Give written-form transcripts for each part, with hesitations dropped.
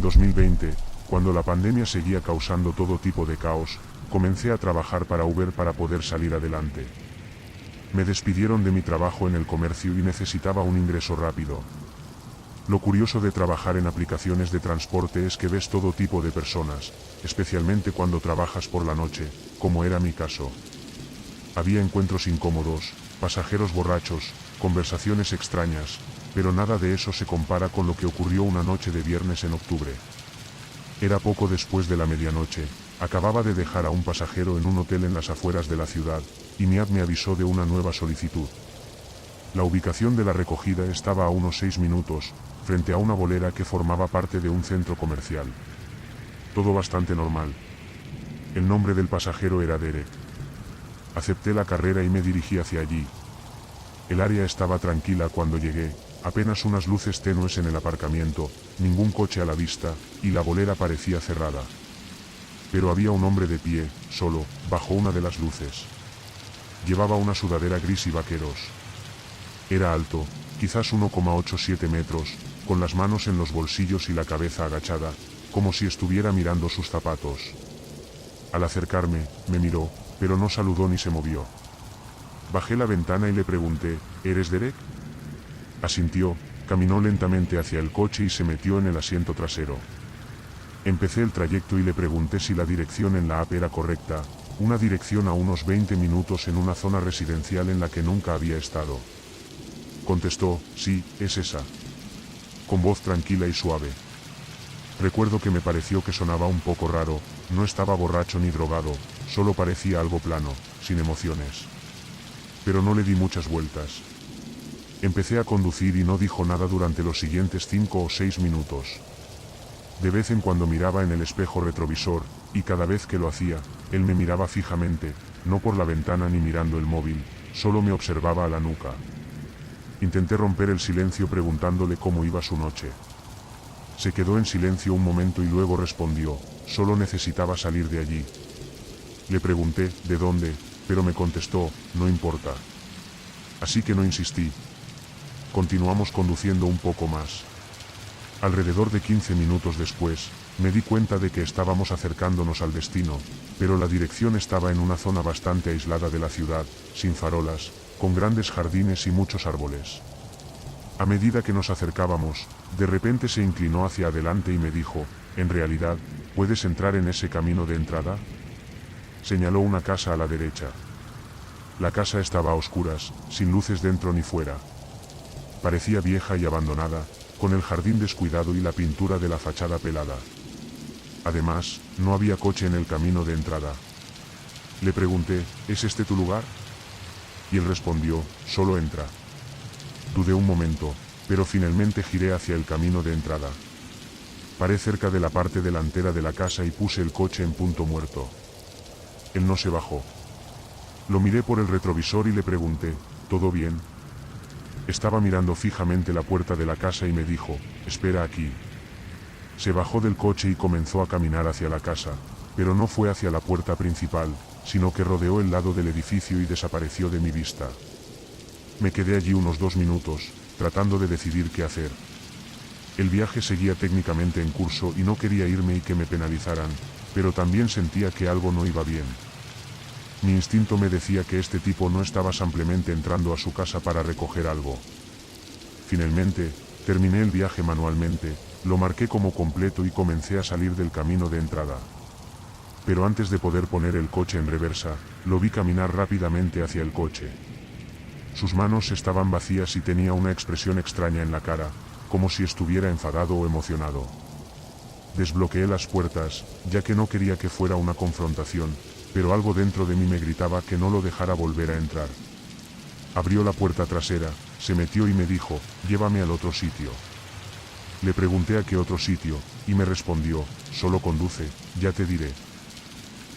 2020, cuando la pandemia seguía causando todo tipo de caos, comencé a trabajar para Uber para poder salir adelante. Me despidieron de mi trabajo en el comercio y necesitaba un ingreso rápido. Lo curioso de trabajar en aplicaciones de transporte es que ves todo tipo de personas, especialmente cuando trabajas por la noche, como era mi caso. Había encuentros incómodos, pasajeros borrachos, conversaciones extrañas, pero nada de eso se compara con lo que ocurrió una noche de viernes en octubre. Era poco después de la medianoche, acababa de dejar a un pasajero en un hotel en las afueras de la ciudad, y mi app me avisó de una nueva solicitud. La ubicación de la recogida estaba a unos 6 minutos, frente a una bolera que formaba parte de un centro comercial. Todo bastante normal. El nombre del pasajero era Derek. Acepté la carrera y me dirigí hacia allí. El área estaba tranquila cuando llegué, apenas unas luces tenues en el aparcamiento, ningún coche a la vista, y la bolera parecía cerrada. Pero había un hombre de pie, solo, bajo una de las luces. Llevaba una sudadera gris y vaqueros. Era alto, quizás 1,87 metros, con las manos en los bolsillos y la cabeza agachada, como si estuviera mirando sus zapatos. Al acercarme, me miró, pero no saludó ni se movió. Bajé la ventana y le pregunté, ¿eres Derek? Asintió, caminó lentamente hacia el coche y se metió en el asiento trasero. Empecé el trayecto y le pregunté si la dirección en la app era correcta, una dirección a unos 20 minutos en una zona residencial en la que nunca había estado. Contestó, sí, es esa. Con voz tranquila y suave. Recuerdo que me pareció que sonaba un poco raro, no estaba borracho ni drogado, solo parecía algo plano, sin emociones. Pero no le di muchas vueltas. Empecé a conducir y no dijo nada durante los siguientes 5 o 6 minutos. De vez en cuando miraba en el espejo retrovisor, y cada vez que lo hacía, él me miraba fijamente, no por la ventana ni mirando el móvil, solo me observaba a la nuca. Intenté romper el silencio preguntándole cómo iba su noche. Se quedó en silencio un momento y luego respondió, solo necesitaba salir de allí. Le pregunté, ¿de dónde?, pero me contestó, no importa. Así que no insistí. Continuamos conduciendo un poco más. Alrededor de 15 minutos después, me di cuenta de que estábamos acercándonos al destino, pero la dirección estaba en una zona bastante aislada de la ciudad, sin farolas, con grandes jardines y muchos árboles. A medida que nos acercábamos, de repente se inclinó hacia adelante y me dijo, en realidad, ¿puedes entrar en ese camino de entrada? Señaló una casa a la derecha. La casa estaba a oscuras, sin luces dentro ni fuera. Parecía vieja y abandonada, con el jardín descuidado y la pintura de la fachada pelada. Además, no había coche en el camino de entrada. Le pregunté, ¿es este tu lugar? Y él respondió, solo entra. Dudé un momento, pero finalmente giré hacia el camino de entrada. Paré cerca de la parte delantera de la casa y puse el coche en punto muerto. Él no se bajó. Lo miré por el retrovisor y le pregunté, ¿todo bien? Estaba mirando fijamente la puerta de la casa y me dijo, espera aquí. Se bajó del coche y comenzó a caminar hacia la casa, pero no fue hacia la puerta principal, sino que rodeó el lado del edificio y desapareció de mi vista. Me quedé allí unos 2 minutos, tratando de decidir qué hacer. El viaje seguía técnicamente en curso y no quería irme y que me penalizaran, pero también sentía que algo no iba bien. Mi instinto me decía que este tipo no estaba simplemente entrando a su casa para recoger algo. Finalmente, terminé el viaje manualmente, lo marqué como completo y comencé a salir del camino de entrada. Pero antes de poder poner el coche en reversa, lo vi caminar rápidamente hacia el coche. Sus manos estaban vacías y tenía una expresión extraña en la cara, como si estuviera enfadado o emocionado. Desbloqueé las puertas, ya que no quería que fuera una confrontación, pero algo dentro de mí me gritaba que no lo dejara volver a entrar. Abrió la puerta trasera, se metió y me dijo, llévame al otro sitio. Le pregunté a qué otro sitio, y me respondió, solo conduce, ya te diré.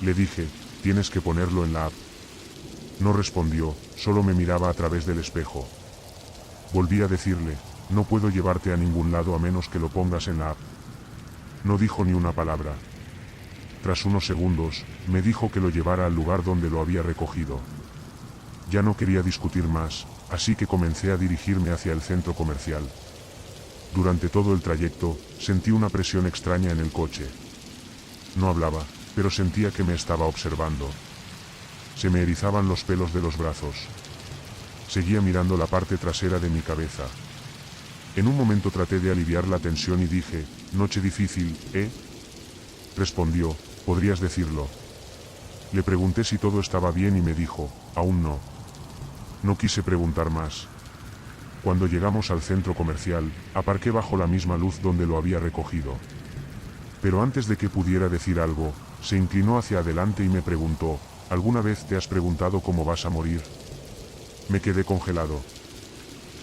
Le dije, tienes que ponerlo en la app. No respondió, solo me miraba a través del espejo. Volví a decirle, no puedo llevarte a ningún lado a menos que lo pongas en la app. No dijo ni una palabra. Tras unos segundos, me dijo que lo llevara al lugar donde lo había recogido. Ya no quería discutir más, así que comencé a dirigirme hacia el centro comercial. Durante todo el trayecto, sentí una presión extraña en el coche. No hablaba, pero sentía que me estaba observando. Se me erizaban los pelos de los brazos. Seguía mirando la parte trasera de mi cabeza. En un momento traté de aliviar la tensión y dije, «Noche difícil, ¿eh?». Respondió, «Podrías decirlo». Le pregunté si todo estaba bien y me dijo, «Aún no». No quise preguntar más. Cuando llegamos al centro comercial, aparqué bajo la misma luz donde lo había recogido. Pero antes de que pudiera decir algo, se inclinó hacia adelante y me preguntó, «¿Alguna vez te has preguntado cómo vas a morir?». Me quedé congelado.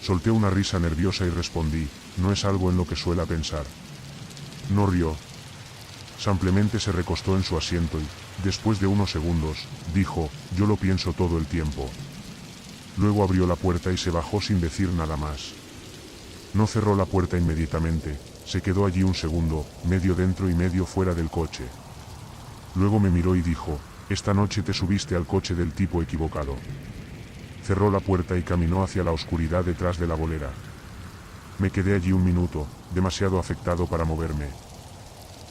Solté una risa nerviosa y respondí, «No es algo en lo que suela pensar». No rió. Simplemente se recostó en su asiento y, después de unos segundos, dijo, «Yo lo pienso todo el tiempo». Luego abrió la puerta y se bajó sin decir nada más. No cerró la puerta inmediatamente, se quedó allí un segundo, medio dentro y medio fuera del coche. Luego me miró y dijo, «Esta noche te subiste al coche del tipo equivocado». Cerró la puerta y caminó hacia la oscuridad detrás de la bolera. Me quedé allí un minuto, demasiado afectado para moverme.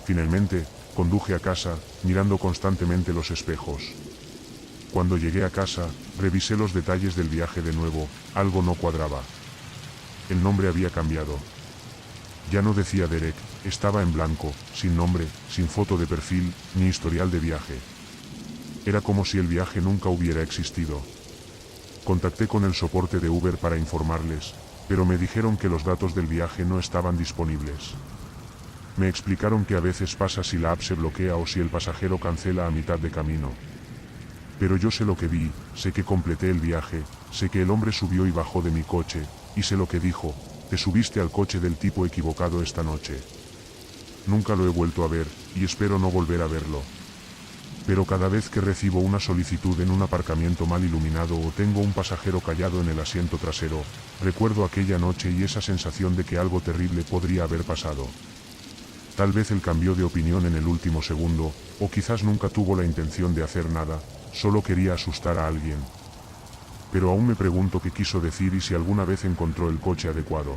Finalmente, conduje a casa, mirando constantemente los espejos. Cuando llegué a casa, revisé los detalles del viaje de nuevo, algo no cuadraba. El nombre había cambiado. Ya no decía Derek, estaba en blanco, sin nombre, sin foto de perfil, ni historial de viaje. Era como si el viaje nunca hubiera existido. Contacté con el soporte de Uber para informarles, pero me dijeron que los datos del viaje no estaban disponibles. Me explicaron que a veces pasa si la app se bloquea o si el pasajero cancela a mitad de camino. Pero yo sé lo que vi, sé que completé el viaje, sé que el hombre subió y bajó de mi coche, y sé lo que dijo, «Te subiste al coche del tipo equivocado esta noche». Nunca lo he vuelto a ver, y espero no volver a verlo. Pero cada vez que recibo una solicitud en un aparcamiento mal iluminado o tengo un pasajero callado en el asiento trasero, recuerdo aquella noche y esa sensación de que algo terrible podría haber pasado. Tal vez él cambió de opinión en el último segundo, o quizás nunca tuvo la intención de hacer nada, solo quería asustar a alguien. Pero aún me pregunto qué quiso decir y si alguna vez encontró el coche adecuado.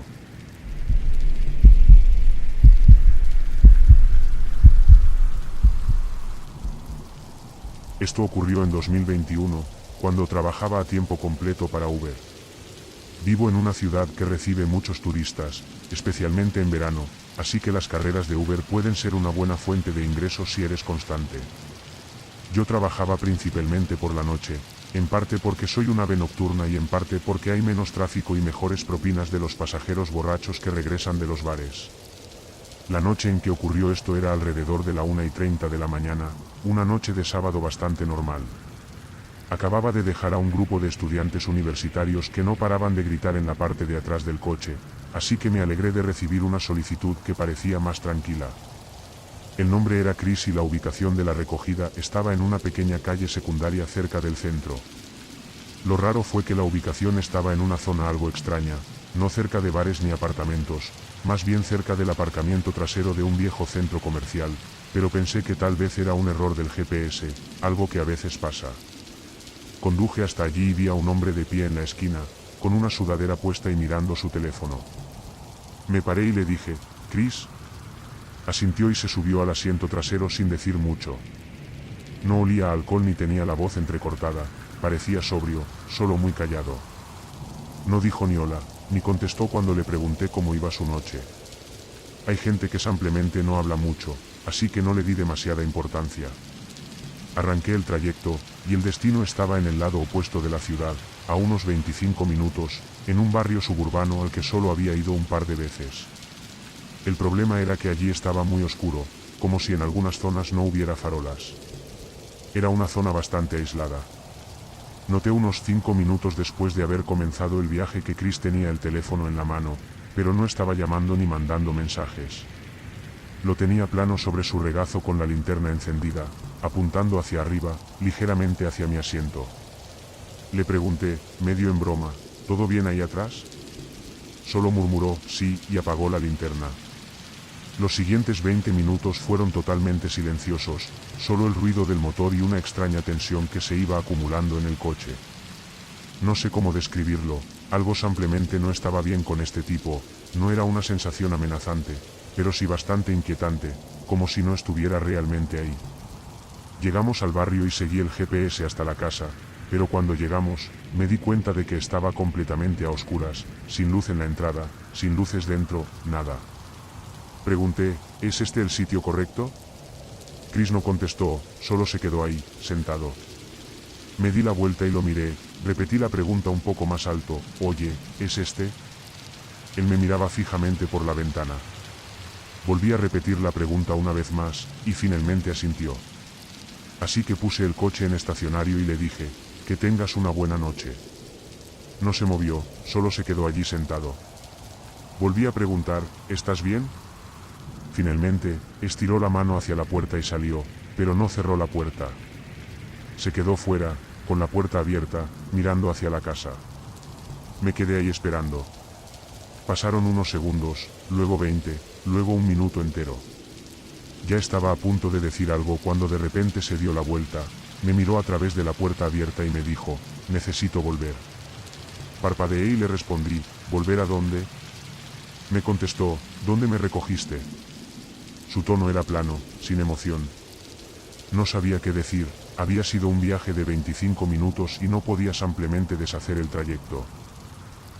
Esto ocurrió en 2021, cuando trabajaba a tiempo completo para Uber. Vivo en una ciudad que recibe muchos turistas, especialmente en verano, así que las carreras de Uber pueden ser una buena fuente de ingresos si eres constante. Yo trabajaba principalmente por la noche, en parte porque soy un ave nocturna y en parte porque hay menos tráfico y mejores propinas de los pasajeros borrachos que regresan de los bares. La noche en que ocurrió esto era alrededor de la 1:30 de la mañana, una noche de sábado bastante normal. Acababa de dejar a un grupo de estudiantes universitarios que no paraban de gritar en la parte de atrás del coche, así que me alegré de recibir una solicitud que parecía más tranquila. El nombre era Chris y la ubicación de la recogida estaba en una pequeña calle secundaria cerca del centro. Lo raro fue que la ubicación estaba en una zona algo extraña, no cerca de bares ni apartamentos, más bien cerca del aparcamiento trasero de un viejo centro comercial, pero pensé que tal vez era un error del GPS, algo que a veces pasa. Conduje hasta allí y vi a un hombre de pie en la esquina, con una sudadera puesta y mirando su teléfono. Me paré y le dije, «Chris». Asintió y se subió al asiento trasero sin decir mucho. No olía a alcohol ni tenía la voz entrecortada, parecía sobrio, solo muy callado. No dijo ni hola, ni contestó cuando le pregunté cómo iba su noche. Hay gente que simplemente no habla mucho, así que no le di demasiada importancia. Arranqué el trayecto, y el destino estaba en el lado opuesto de la ciudad, a unos 25 minutos, en un barrio suburbano al que solo había ido un par de veces. El problema era que allí estaba muy oscuro, como si en algunas zonas no hubiera farolas. Era una zona bastante aislada. Noté unos 5 minutos después de haber comenzado el viaje que Chris tenía el teléfono en la mano, pero no estaba llamando ni mandando mensajes. Lo tenía plano sobre su regazo con la linterna encendida, apuntando hacia arriba, ligeramente hacia mi asiento. Le pregunté, medio en broma, ¿todo bien ahí atrás? Solo murmuró, sí, y apagó la linterna. Los siguientes 20 minutos fueron totalmente silenciosos, solo el ruido del motor y una extraña tensión que se iba acumulando en el coche. No sé cómo describirlo, algo simplemente no estaba bien con este tipo, No era una sensación amenazante, pero sí bastante inquietante, como si no estuviera realmente ahí. Llegamos al barrio y seguí el GPS hasta la casa, pero cuando llegamos, me di cuenta de que estaba completamente a oscuras, sin luz en la entrada, sin luces dentro, nada. Pregunté, ¿es este el sitio correcto? Chris no contestó, solo se quedó ahí, sentado. Me di la vuelta y lo miré, repetí la pregunta un poco más alto, oye, ¿es este? Él me miraba fijamente por la ventana. Volví a repetir la pregunta una vez más, y finalmente asintió. Así que puse el coche en estacionario y le dije, que tengas una buena noche. No se movió, solo se quedó allí sentado. Volví a preguntar, ¿estás bien? Finalmente, estiró la mano hacia la puerta y salió, pero no cerró la puerta. Se quedó fuera, con la puerta abierta, mirando hacia la casa. Me quedé ahí esperando. Pasaron unos segundos, luego 20, luego un minuto entero. Ya estaba a punto de decir algo cuando de repente se dio la vuelta, me miró a través de la puerta abierta y me dijo, necesito volver. Parpadeé y le respondí, ¿volver a dónde? Me contestó, ¿dónde me recogiste? Su tono era plano, sin emoción. No sabía qué decir, había sido un viaje de 25 minutos y no podía simplemente deshacer el trayecto.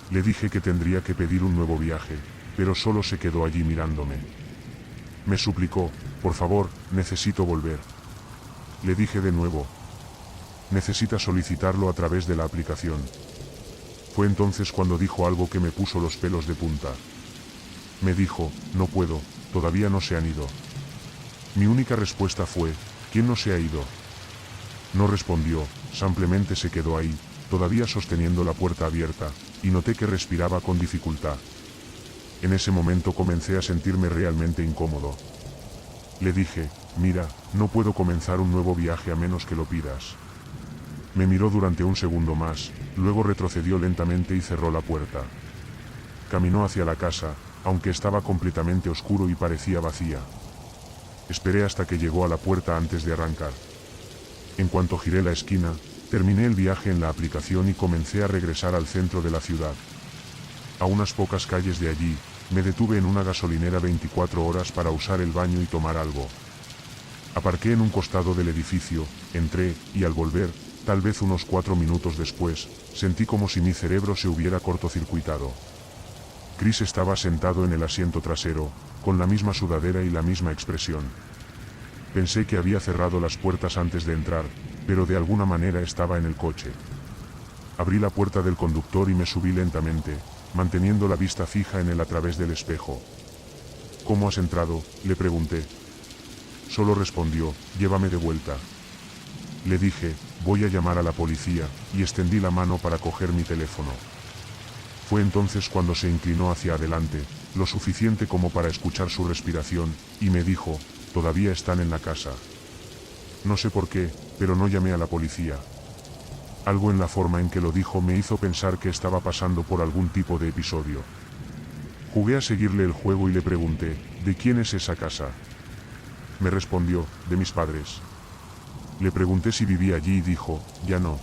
Le dije que tendría que pedir un nuevo viaje, pero solo se quedó allí mirándome. Me suplicó, por favor, necesito volver. Le dije de nuevo. Necesita solicitarlo a través de la aplicación. Fue entonces cuando dijo algo que me puso los pelos de punta. Me dijo, no puedo, todavía no se han ido. Mi única respuesta fue, ¿quién no se ha ido? No respondió, simplemente se quedó ahí, todavía sosteniendo la puerta abierta, y noté que respiraba con dificultad. En ese momento comencé a sentirme realmente incómodo. Le dije, mira, no puedo comenzar un nuevo viaje a menos que lo pidas. Me miró durante un segundo más, luego retrocedió lentamente y cerró la puerta. Caminó hacia la casa, aunque estaba completamente oscuro y parecía vacía. Esperé hasta que llegó a la puerta antes de arrancar. En cuanto giré la esquina, terminé el viaje en la aplicación y comencé a regresar al centro de la ciudad. A unas pocas calles de allí, me detuve en una gasolinera 24 horas para usar el baño y tomar algo. Aparqué en un costado del edificio, entré, y al volver, tal vez unos 4 minutos después, sentí como si mi cerebro se hubiera cortocircuitado. Chris estaba sentado en el asiento trasero, con la misma sudadera y la misma expresión. Pensé que había cerrado las puertas antes de entrar, pero de alguna manera estaba en el coche. Abrí la puerta del conductor y me subí lentamente, manteniendo la vista fija en él a través del espejo. ¿Cómo has entrado?, le pregunté. Solo respondió, llévame de vuelta. Le dije, voy a llamar a la policía, y extendí la mano para coger mi teléfono. Fue entonces cuando se inclinó hacia adelante, lo suficiente como para escuchar su respiración, y me dijo, todavía están en la casa. No sé por qué, pero no llamé a la policía. Algo en la forma en que lo dijo me hizo pensar que estaba pasando por algún tipo de episodio. Jugué a seguirle el juego y le pregunté, ¿de quién es esa casa? Me respondió, de mis padres. Le pregunté si vivía allí y dijo, ya no.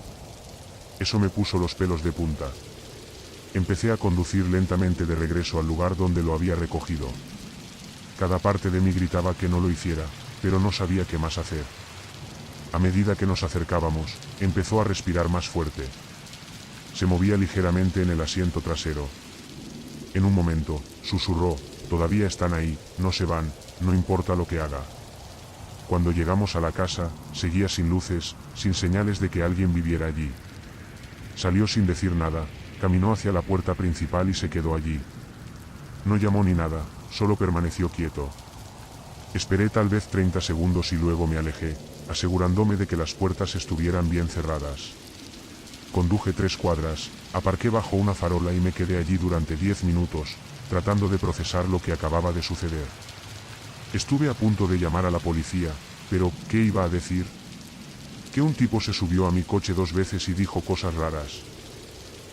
Eso me puso los pelos de punta. Empecé a conducir lentamente de regreso al lugar donde lo había recogido. Cada parte de mí gritaba que no lo hiciera, pero no sabía qué más hacer. A medida que nos acercábamos, empezó a respirar más fuerte. Se movía ligeramente en el asiento trasero. En un momento, susurró, todavía están ahí, no se van, no importa lo que haga. Cuando llegamos a la casa, seguía sin luces, sin señales de que alguien viviera allí. Salió sin decir nada, caminó hacia la puerta principal y se quedó allí. No llamó ni nada, solo permaneció quieto. Esperé tal vez 30 segundos y luego me alejé, asegurándome de que las puertas estuvieran bien cerradas. Conduje 3 cuadras, aparqué bajo una farola y me quedé allí durante 10 minutos, tratando de procesar lo que acababa de suceder. Estuve a punto de llamar a la policía, pero ¿qué iba a decir? Que un tipo se subió a mi coche 2 veces y dijo cosas raras.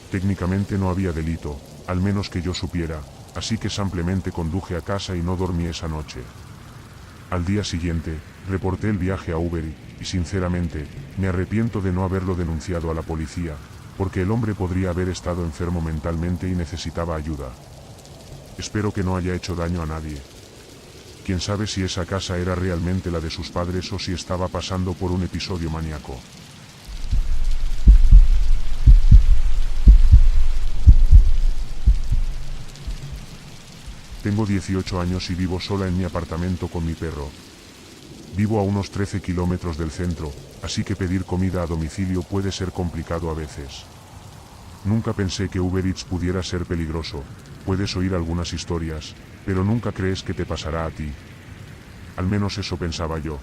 Técnicamente no había delito, al menos que yo supiera, así que simplemente conduje a casa y no dormí esa noche. Al día siguiente, reporté el viaje a Uber y, sinceramente, me arrepiento de no haberlo denunciado a la policía, porque el hombre podría haber estado enfermo mentalmente y necesitaba ayuda. Espero que no haya hecho daño a nadie. Quién sabe si esa casa era realmente la de sus padres o si estaba pasando por un episodio maníaco. Tengo 18 años y vivo sola en mi apartamento con mi perro. Vivo a unos 13 kilómetros del centro, así que pedir comida a domicilio puede ser complicado a veces. Nunca pensé que Uber Eats pudiera ser peligroso. Puedes oír algunas historias, pero nunca crees que te pasará a ti. Al menos eso pensaba yo.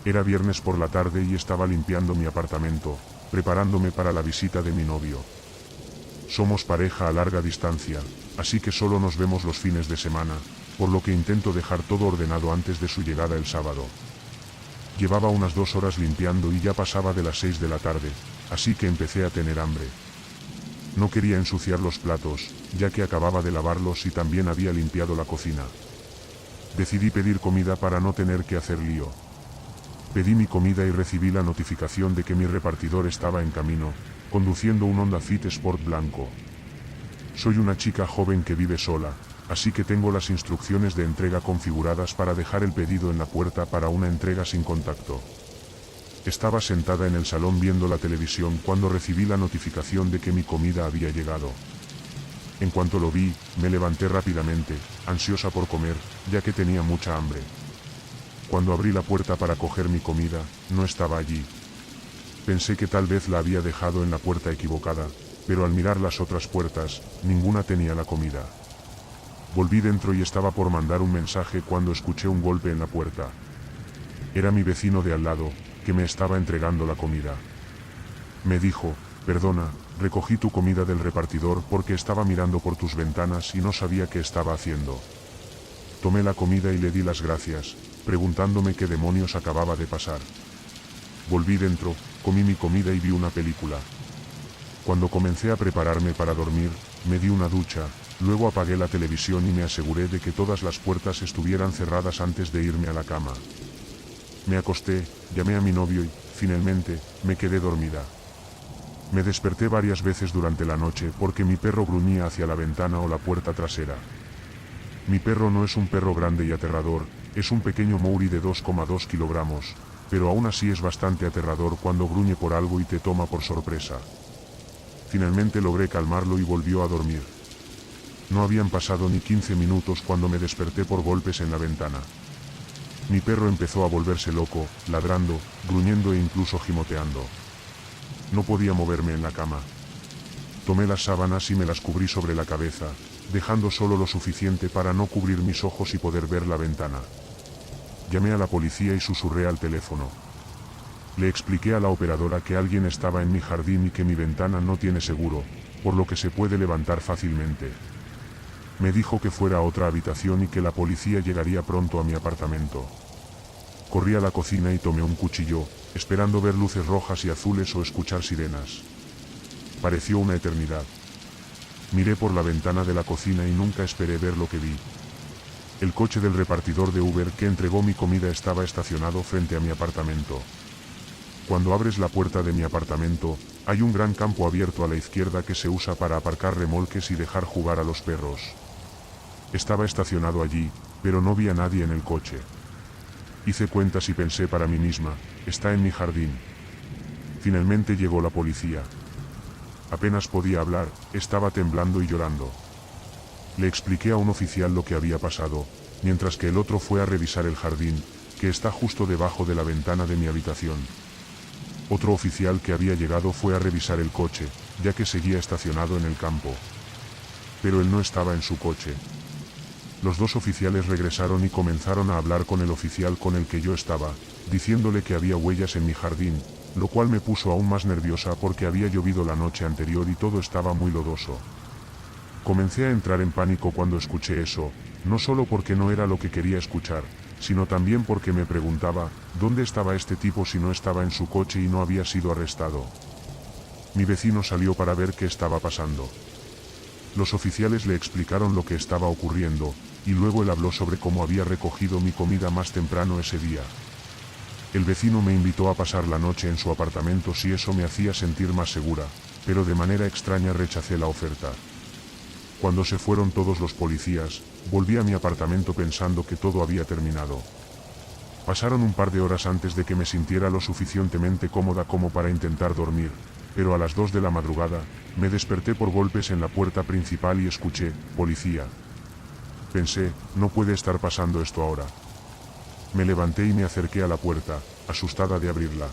Era viernes por la tarde y estaba limpiando mi apartamento, preparándome para la visita de mi novio. Somos pareja a larga distancia, así que solo nos vemos los fines de semana, por lo que intento dejar todo ordenado antes de su llegada el sábado. Llevaba unas 2 horas limpiando y ya pasaba de las 6 de la tarde, así que empecé a tener hambre. No quería ensuciar los platos, ya que acababa de lavarlos y también había limpiado la cocina. Decidí pedir comida para no tener que hacer lío. Pedí mi comida y recibí la notificación de que mi repartidor estaba en camino, conduciendo un Honda Fit Sport blanco. Soy una chica joven que vive sola, así que tengo las instrucciones de entrega configuradas para dejar el pedido en la puerta para una entrega sin contacto. Estaba sentada en el salón viendo la televisión cuando recibí la notificación de que mi comida había llegado. En cuanto lo vi, me levanté rápidamente, ansiosa por comer, ya que tenía mucha hambre. Cuando abrí la puerta para coger mi comida, no estaba allí. Pensé que tal vez la había dejado en la puerta equivocada, pero al mirar las otras puertas, ninguna tenía la comida. Volví dentro y estaba por mandar un mensaje cuando escuché un golpe en la puerta. Era mi vecino de al lado, que me estaba entregando la comida. Me dijo: perdona, recogí tu comida del repartidor porque estaba mirando por tus ventanas y no sabía qué estaba haciendo. Tomé la comida y le di las gracias, preguntándome qué demonios acababa de pasar. Volví dentro, comí mi comida y vi una película. Cuando comencé a prepararme para dormir, me di una ducha, luego apagué la televisión y me aseguré de que todas las puertas estuvieran cerradas antes de irme a la cama. Me acosté, llamé a mi novio y, finalmente, me quedé dormida. Me desperté varias veces durante la noche porque mi perro gruñía hacia la ventana o la puerta trasera. Mi perro no es un perro grande y aterrador, es un pequeño Mouri de 2,2 kilogramos, pero aún así es bastante aterrador cuando gruñe por algo y te toma por sorpresa. Finalmente logré calmarlo y volvió a dormir. No habían pasado ni 15 minutos cuando me desperté por golpes en la ventana. Mi perro empezó a volverse loco, ladrando, gruñendo e incluso gimoteando. No podía moverme en la cama. Tomé las sábanas y me las cubrí sobre la cabeza, dejando solo lo suficiente para no cubrir mis ojos y poder ver la ventana. Llamé a la policía y susurré al teléfono. Le expliqué a la operadora que alguien estaba en mi jardín y que mi ventana no tiene seguro, por lo que se puede levantar fácilmente. Me dijo que fuera a otra habitación y que la policía llegaría pronto a mi apartamento. Corrí a la cocina y tomé un cuchillo, esperando ver luces rojas y azules o escuchar sirenas. Pareció una eternidad. Miré por la ventana de la cocina y nunca esperé ver lo que vi. El coche del repartidor de Uber que entregó mi comida estaba estacionado frente a mi apartamento. Cuando abres la puerta de mi apartamento, hay un gran campo abierto a la izquierda que se usa para aparcar remolques y dejar jugar a los perros. Estaba estacionado allí, pero no vi a nadie en el coche. Hice cuentas y pensé para mí misma: está en mi jardín. Finalmente llegó la policía. Apenas podía hablar, estaba temblando y llorando. Le expliqué a un oficial lo que había pasado, mientras que el otro fue a revisar el jardín, que está justo debajo de la ventana de mi habitación. Otro oficial que había llegado fue a revisar el coche, ya que seguía estacionado en el campo. Pero él no estaba en su coche. Los dos oficiales regresaron y comenzaron a hablar con el oficial con el que yo estaba, diciéndole que había huellas en mi jardín, lo cual me puso aún más nerviosa porque había llovido la noche anterior y todo estaba muy lodoso. Comencé a entrar en pánico cuando escuché eso, no solo porque no era lo que quería escuchar, sino también porque me preguntaba, ¿dónde estaba este tipo si no estaba en su coche y no había sido arrestado? Mi vecino salió para ver qué estaba pasando. Los oficiales le explicaron lo que estaba ocurriendo, y luego él habló sobre cómo había recogido mi comida más temprano ese día. El vecino me invitó a pasar la noche en su apartamento si eso me hacía sentir más segura, pero de manera extraña rechacé la oferta. Cuando se fueron todos los policías, volví a mi apartamento pensando que todo había terminado. Pasaron un par de horas antes de que me sintiera lo suficientemente cómoda como para intentar dormir, pero a las 2 de la madrugada, me desperté por golpes en la puerta principal y escuché, «Policía». Pensé, no puede estar pasando esto ahora. Me levanté y me acerqué a la puerta, asustada de abrirla.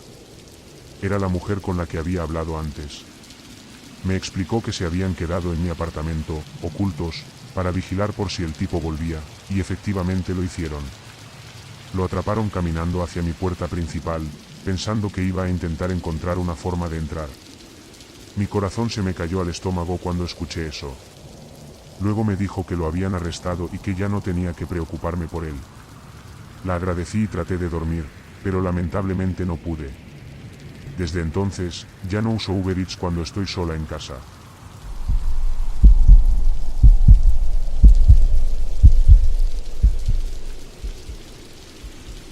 Era la mujer con la que había hablado antes. Me explicó que se habían quedado en mi apartamento, ocultos, para vigilar por si el tipo volvía, y efectivamente lo hicieron. Lo atraparon caminando hacia mi puerta principal, pensando que iba a intentar encontrar una forma de entrar. Mi corazón se me cayó al estómago cuando escuché eso. Luego me dijo que lo habían arrestado y que ya no tenía que preocuparme por él. La agradecí y traté de dormir, pero lamentablemente no pude. Desde entonces, ya no uso Uber Eats cuando estoy sola en casa.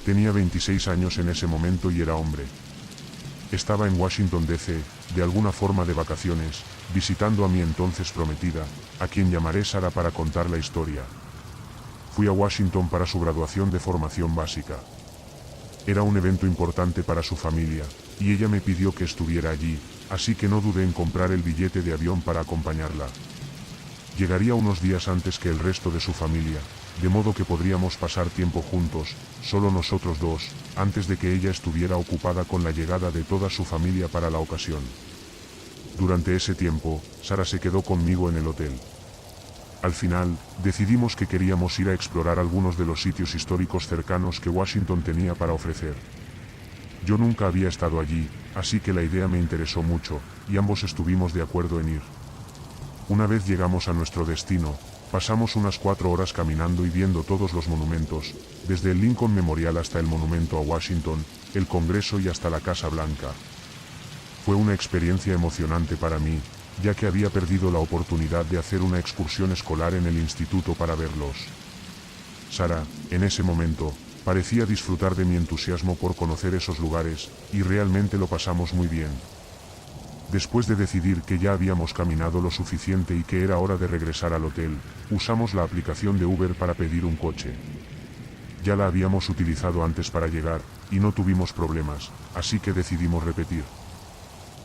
Tenía 26 años en ese momento y era hombre. Estaba en Washington D.C., de alguna forma de vacaciones, visitando a mi entonces prometida, a quien llamaré Sara para contar la historia. Fui a Washington para su graduación de formación básica. Era un evento importante para su familia, y ella me pidió que estuviera allí, así que no dudé en comprar el billete de avión para acompañarla. Llegaría unos días antes que el resto de su familia, de modo que podríamos pasar tiempo juntos, solo nosotros dos, antes de que ella estuviera ocupada con la llegada de toda su familia para la ocasión. Durante ese tiempo, Sara se quedó conmigo en el hotel. Al final, decidimos que queríamos ir a explorar algunos de los sitios históricos cercanos que Washington tenía para ofrecer. Yo nunca había estado allí, así que la idea me interesó mucho, y ambos estuvimos de acuerdo en ir. Una vez llegamos a nuestro destino, pasamos unas 4 horas caminando y viendo todos los monumentos, desde el Lincoln Memorial hasta el monumento a Washington, el Congreso y hasta la Casa Blanca. Fue una experiencia emocionante para mí, ya que había perdido la oportunidad de hacer una excursión escolar en el instituto para verlos. Sara, en ese momento, parecía disfrutar de mi entusiasmo por conocer esos lugares, y realmente lo pasamos muy bien. Después de decidir que ya habíamos caminado lo suficiente y que era hora de regresar al hotel, usamos la aplicación de Uber para pedir un coche. Ya la habíamos utilizado antes para llegar, y no tuvimos problemas, así que decidimos repetir.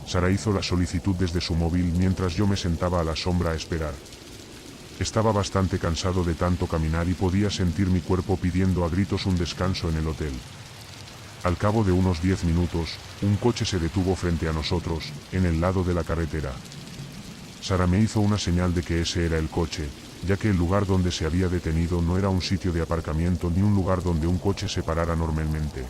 Sara hizo la solicitud desde su móvil mientras yo me sentaba a la sombra a esperar. Estaba bastante cansado de tanto caminar y podía sentir mi cuerpo pidiendo a gritos un descanso en el hotel. Al cabo de unos 10 minutos, un coche se detuvo frente a nosotros, en el lado de la carretera. Sara me hizo una señal de que ese era el coche, ya que el lugar donde se había detenido no era un sitio de aparcamiento ni un lugar donde un coche se parara normalmente.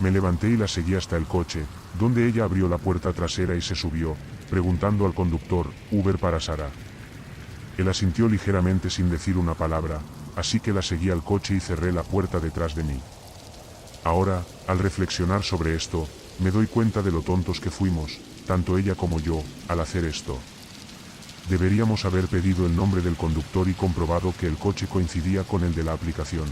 Me levanté y la seguí hasta el coche, donde ella abrió la puerta trasera y se subió, preguntando al conductor, «Uber para Sara». Él asintió ligeramente sin decir una palabra, así que la seguí al coche y cerré la puerta detrás de mí. Ahora, al reflexionar sobre esto, me doy cuenta de lo tontos que fuimos, tanto ella como yo, al hacer esto. Deberíamos haber pedido el nombre del conductor y comprobado que el coche coincidía con el de la aplicación.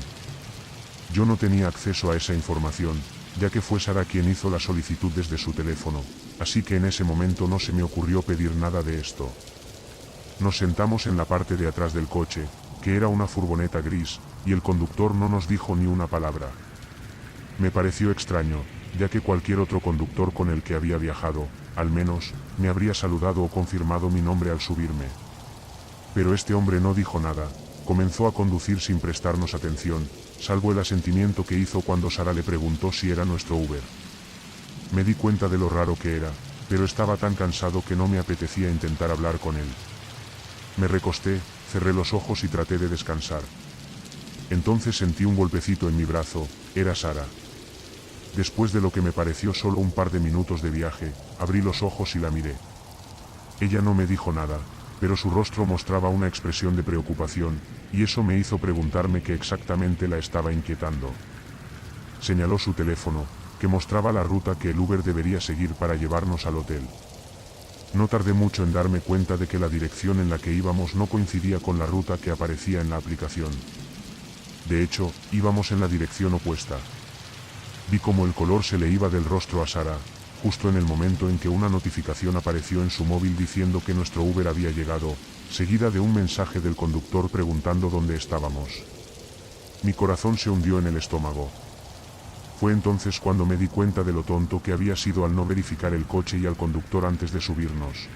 Yo no tenía acceso a esa información, ya que fue Sara quien hizo la solicitud desde su teléfono, así que en ese momento no se me ocurrió pedir nada de esto. Nos sentamos en la parte de atrás del coche, que era una furgoneta gris, y el conductor no nos dijo ni una palabra. Me pareció extraño, ya que cualquier otro conductor con el que había viajado, al menos, me habría saludado o confirmado mi nombre al subirme. Pero este hombre no dijo nada, comenzó a conducir sin prestarnos atención, salvo el asentimiento que hizo cuando Sara le preguntó si era nuestro Uber. Me di cuenta de lo raro que era, pero estaba tan cansado que no me apetecía intentar hablar con él. Me recosté, cerré los ojos y traté de descansar. Entonces sentí un golpecito en mi brazo, era Sara. Después de lo que me pareció solo un par de minutos de viaje, abrí los ojos y la miré. Ella no me dijo nada, pero su rostro mostraba una expresión de preocupación, y eso me hizo preguntarme qué exactamente la estaba inquietando. Señaló su teléfono, que mostraba la ruta que el Uber debería seguir para llevarnos al hotel. No tardé mucho en darme cuenta de que la dirección en la que íbamos no coincidía con la ruta que aparecía en la aplicación. De hecho, íbamos en la dirección opuesta. Vi cómo el color se le iba del rostro a Sara, justo en el momento en que una notificación apareció en su móvil diciendo que nuestro Uber había llegado, seguida de un mensaje del conductor preguntando dónde estábamos. Mi corazón se hundió en el estómago. Fue entonces cuando me di cuenta de lo tonto que había sido al no verificar el coche y al conductor antes de subirnos.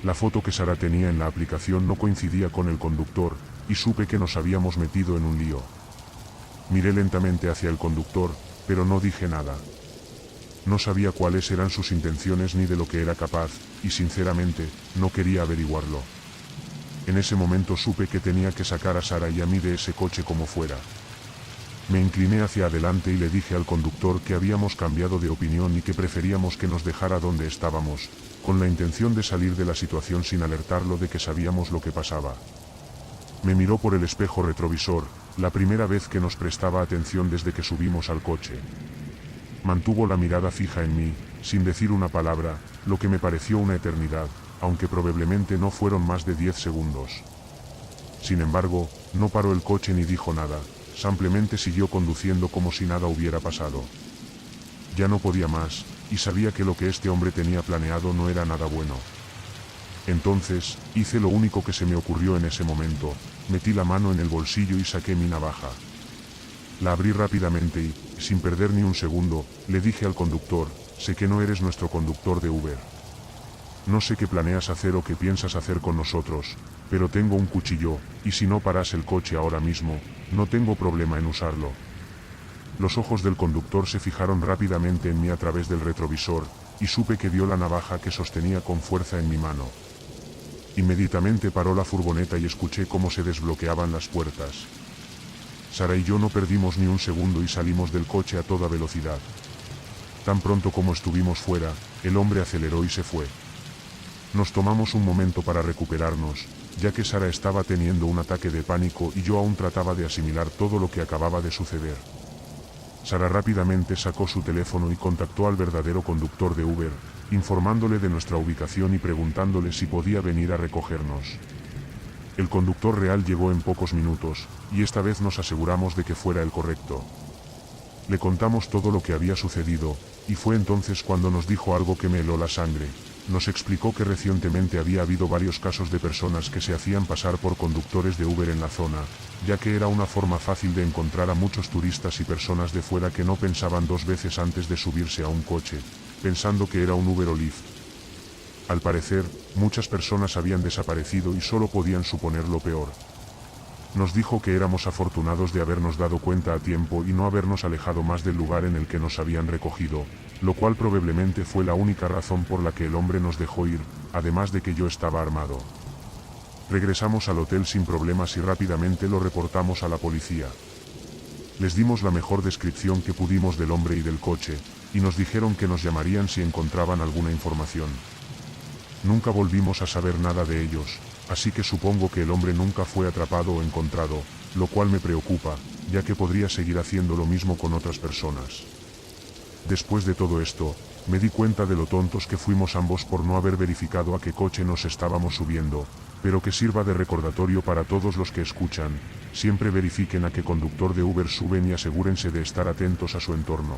La foto que Sara tenía en la aplicación no coincidía con el conductor, y supe que nos habíamos metido en un lío. Miré lentamente hacia el conductor, pero no dije nada. No sabía cuáles eran sus intenciones ni de lo que era capaz, y sinceramente, no quería averiguarlo. En ese momento supe que tenía que sacar a Sara y a mí de ese coche como fuera. Me incliné hacia adelante y le dije al conductor que habíamos cambiado de opinión y que preferíamos que nos dejara donde estábamos, con la intención de salir de la situación sin alertarlo de que sabíamos lo que pasaba. Me miró por el espejo retrovisor, la primera vez que nos prestaba atención desde que subimos al coche. Mantuvo la mirada fija en mí, sin decir una palabra, lo que me pareció una eternidad, aunque probablemente no fueron más de 10 segundos. Sin embargo, no paró el coche ni dijo nada, simplemente siguió conduciendo como si nada hubiera pasado. Ya no podía más, y sabía que lo que este hombre tenía planeado no era nada bueno. Entonces, hice lo único que se me ocurrió en ese momento, metí la mano en el bolsillo y saqué mi navaja. La abrí rápidamente y, sin perder ni un segundo, le dije al conductor, sé que no eres nuestro conductor de Uber. No sé qué planeas hacer o qué piensas hacer con nosotros, pero tengo un cuchillo, y si no paras el coche ahora mismo, no tengo problema en usarlo. Los ojos del conductor se fijaron rápidamente en mí a través del retrovisor, y supe que vio la navaja que sostenía con fuerza en mi mano. Inmediatamente paró la furgoneta y escuché cómo se desbloqueaban las puertas. Sara y yo no perdimos ni un segundo y salimos del coche a toda velocidad. Tan pronto como estuvimos fuera, el hombre aceleró y se fue. Nos tomamos un momento para recuperarnos, ya que Sara estaba teniendo un ataque de pánico y yo aún trataba de asimilar todo lo que acababa de suceder. Sara rápidamente sacó su teléfono y contactó al verdadero conductor de Uber, informándole de nuestra ubicación y preguntándole si podía venir a recogernos. El conductor real llegó en pocos minutos, y esta vez nos aseguramos de que fuera el correcto. Le contamos todo lo que había sucedido, y fue entonces cuando nos dijo algo que me heló la sangre. Nos explicó que recientemente había habido varios casos de personas que se hacían pasar por conductores de Uber en la zona, ya que era una forma fácil de encontrar a muchos turistas y personas de fuera que no pensaban dos veces antes de subirse a un coche, pensando que era un Uber o Lyft. Al parecer, muchas personas habían desaparecido y solo podían suponer lo peor. Nos dijo que éramos afortunados de habernos dado cuenta a tiempo y no habernos alejado más del lugar en el que nos habían recogido, lo cual probablemente fue la única razón por la que el hombre nos dejó ir, además de que yo estaba armado. Regresamos al hotel sin problemas y rápidamente lo reportamos a la policía. Les dimos la mejor descripción que pudimos del hombre y del coche, y nos dijeron que nos llamarían si encontraban alguna información. Nunca volvimos a saber nada de ellos, así que supongo que el hombre nunca fue atrapado o encontrado, lo cual me preocupa, ya que podría seguir haciendo lo mismo con otras personas. Después de todo esto, me di cuenta de lo tontos que fuimos ambos por no haber verificado a qué coche nos estábamos subiendo, pero que sirva de recordatorio para todos los que escuchan, siempre verifiquen a qué conductor de Uber suben y asegúrense de estar atentos a su entorno.